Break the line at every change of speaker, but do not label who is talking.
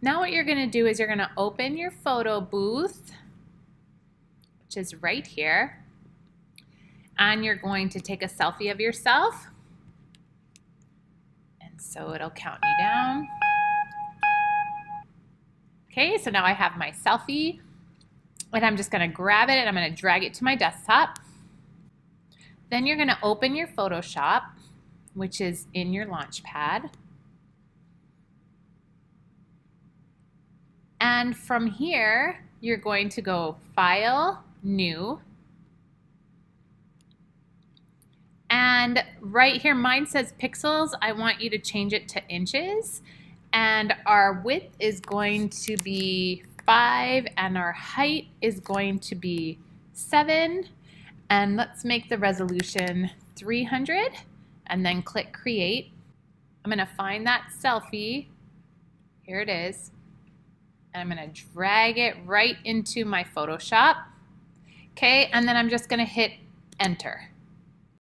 Now what you're gonna do is you're gonna open your photo booth, which is right here, and you're going to take a selfie of yourself. And so it'll count you down. Okay, so now I have my selfie, and I'm just gonna grab it and I'm gonna drag it to my desktop. Then you're gonna open your Photoshop, which is in your Launchpad. And from here, you're going to go File, New. And right here, mine says pixels. I want you to change it to inches. And our width is going to be 5, and our height is going to be 7. And let's make the resolution 300, and then click Create. I'm gonna find that selfie. Here it is. And I'm gonna drag it right into my Photoshop. Okay, and then I'm just gonna hit Enter.